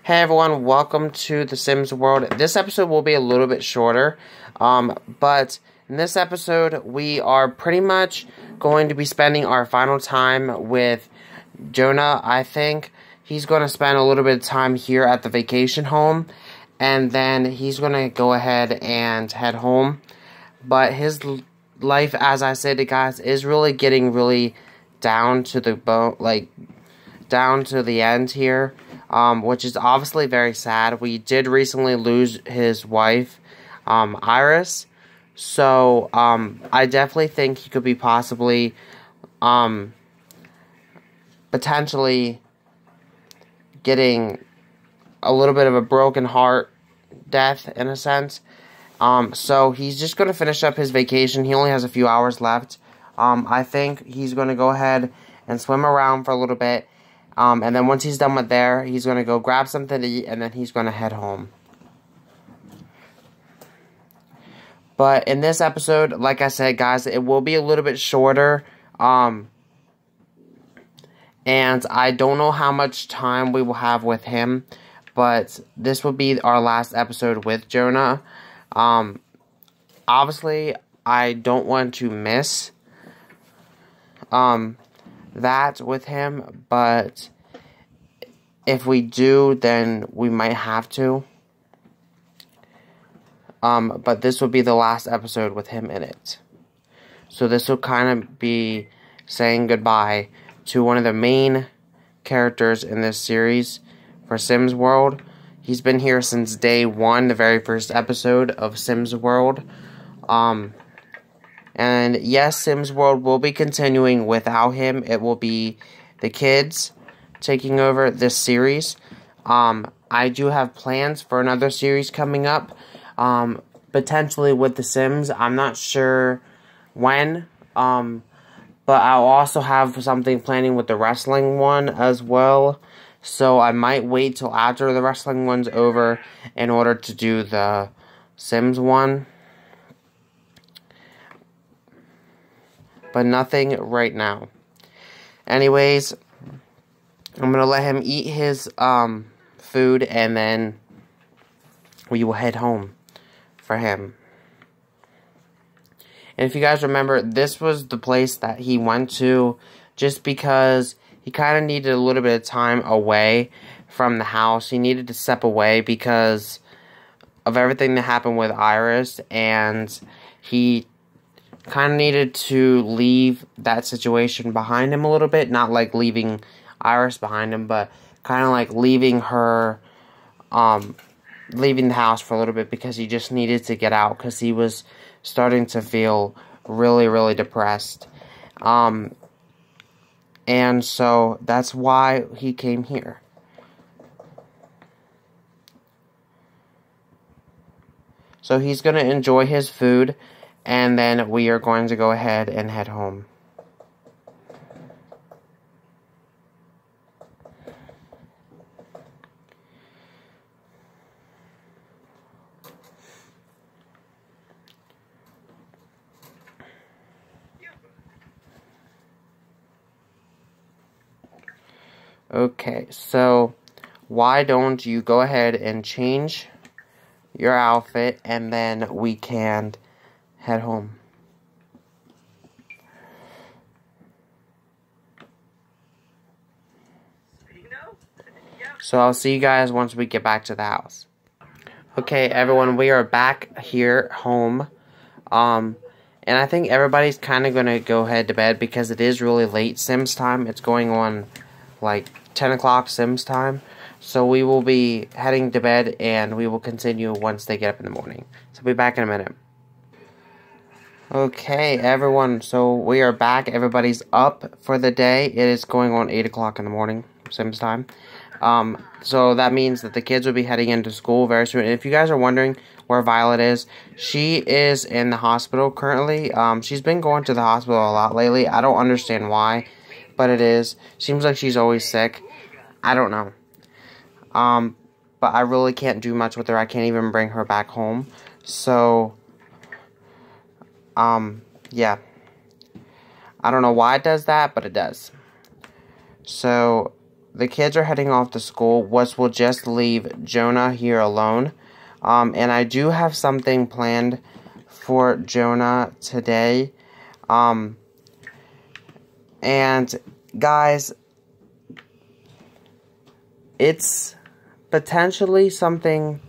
Hey everyone, welcome to The Sims World. This episode will be a little bit shorter, but in this episode we are pretty much going to be spending our final time with Jonah. I think he's going to spend a little bit of time here at the vacation home, and then he's going to go ahead and head home. But his life, as I said to guys, is really getting really down to the bone, down to the end here. Which is obviously very sad. We did recently lose his wife, Iris, so, I definitely think he could be possibly, potentially getting a little bit of a broken heart death, in a sense. So he's just going to finish up his vacation. He only has a few hours left. I think he's going to go ahead and swim around for a little bit. And then once he's done with there, he's going to go grab something to eat, and then he's going to head home. But in this episode, like I said, guys, it will be a little bit shorter. And I don't know how much time we will have with him, but this will be our last episode with Jonah. Obviously, I don't want to miss that with him, but if we do, then we might have to. But this will be the last episode with him in it. So this will kind of be saying goodbye to one of the main characters in this series for Sims World. He's been here since day one, the very first episode of Sims World. And yes, Sims World will be continuing without him. It will be the kids taking over this series. I do have plans for another series coming up. Potentially with The Sims. I'm not sure when. But I'll also have something planning with the wrestling one as well. So I might wait till after the wrestling one's over in order to do the Sims one. But nothing right now. Anyways, I'm going to let him eat his food, and then we will head home for him. And if you guys remember, this was the place that he went to just because he kind of needed a little bit of time away from the house. He needed to step away because of everything that happened with Iris, and he kind of needed to leave that situation behind him a little bit. Not like leaving Iris behind him, but kind of like leaving her, leaving the house for a little bit, because he just needed to get out because he was starting to feel really, really depressed. And so that's why he came here. So he's going to enjoy his food, and then we are going to go ahead and head home. Okay, so why don't you go ahead and change your outfit, and then we can head home. So I'll see you guys once we get back to the house. Okay, everyone, we are back here home. And I think everybody's kind of going to go ahead to bed because it is really late Sims time. It's going on like 10 o'clock Sims time. So we will be heading to bed, and we will continue once they get up in the morning. So we'll be back in a minute. Okay, everyone, so we are back. Everybody's up for the day. It is going on 8 o'clock in the morning, Sims time. So that means that the kids will be heading into school very soon. And if you guys are wondering where Violet is, she is in the hospital currently. She's been going to the hospital a lot lately. I don't understand why, but it is. Seems like she's always sick. I don't know. But I really can't do much with her. I can't even bring her back home. So, yeah. I don't know why it does that, but it does. So, the kids are heading off to school, which will just leave Jonah here alone. And I do have something planned for Jonah today. And guys, it's potentially something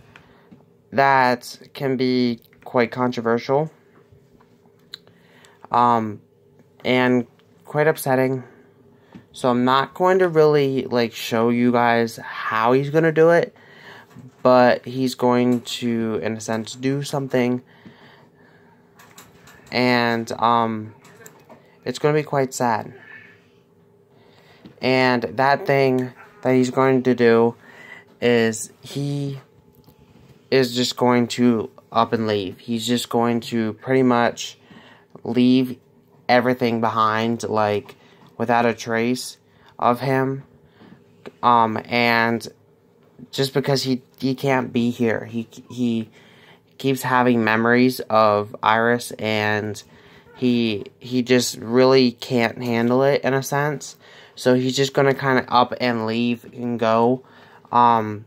that can be quite controversial. And quite upsetting. So I'm not going to really, like, show you guys how he's going to do it. But he's going to, in a sense, do something. And, it's going to be quite sad. And that thing that he's going to do is he is just going to up and leave. He's just going to pretty much leave everything behind, like, without a trace of him. And just because he can't be here, he keeps having memories of Iris, and he just really can't handle it, in a sense. So he's just gonna kind of up and leave and go. And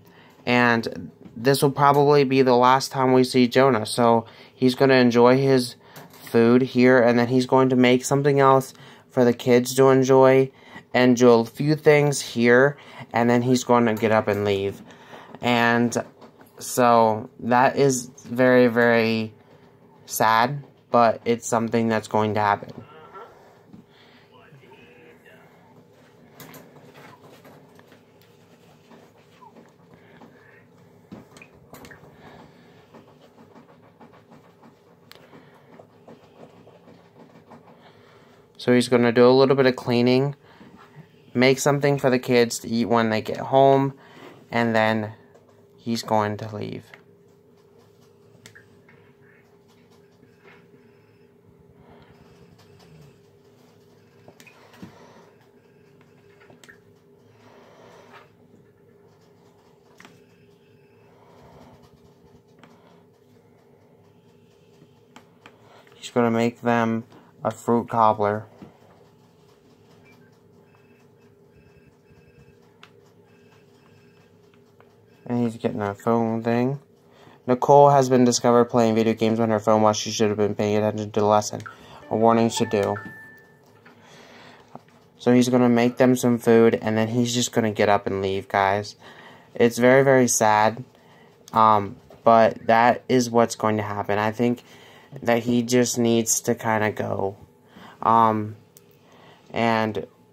this will probably be the last time we see Jonah. So he's gonna enjoy his food here, and then he's going to make something else for the kids to enjoy, and do a few things here, and then he's going to get up and leave. And so that is very, very sad, but it's something that's going to happen. So he's going to do a little bit of cleaning, make something for the kids to eat when they get home, and then he's going to leave. He's going to make them a fruit cobbler. And he's getting a phone thing. Nicole has been discovered playing video games on her phone while she should have been paying attention to the lesson. A warning should do. So he's going to make them some food, and then he's just going to get up and leave, guys. It's very, very sad. But that is what's going to happen. I think that he just needs to kind of go. And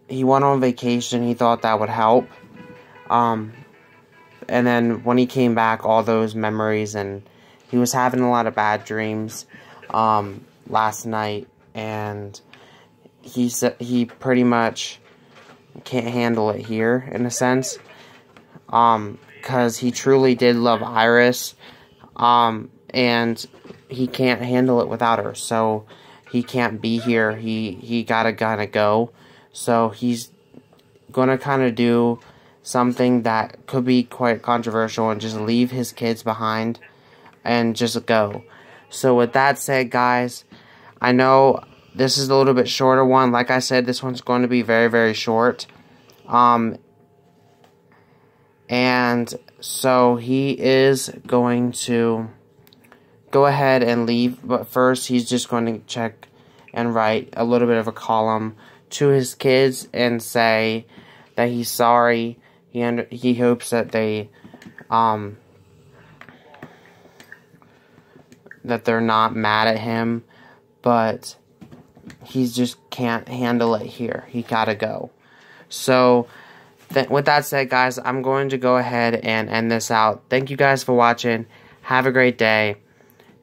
he went on vacation. He thought that would help. And then when he came back, all those memories, and he was having a lot of bad dreams last night, and he pretty much can't handle it here, in a sense, because he truly did love Iris, and he can't handle it without her, so he can't be here. He gotta kind of go, so he's gonna kind of do something that could be quite controversial and just leave his kids behind and just go. So with that said, guys, I know this is a little bit shorter one. Like I said, this one's going to be very, very short. And so he is going to go ahead and leave, but first he's just going to check and write a little bit of a column to his kids and say that he's sorry. He hopes that they, that they're not mad at him, but he just can't handle it here. He gotta go. So, with that said, guys, I'm going to go ahead and end this out. Thank you guys for watching. Have a great day.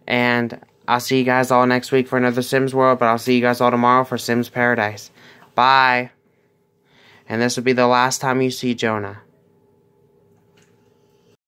And I'll see you guys all next week for another Sims World, but I'll see you guys all tomorrow for Sims Paradise. Bye. And this will be the last time you see Jonah.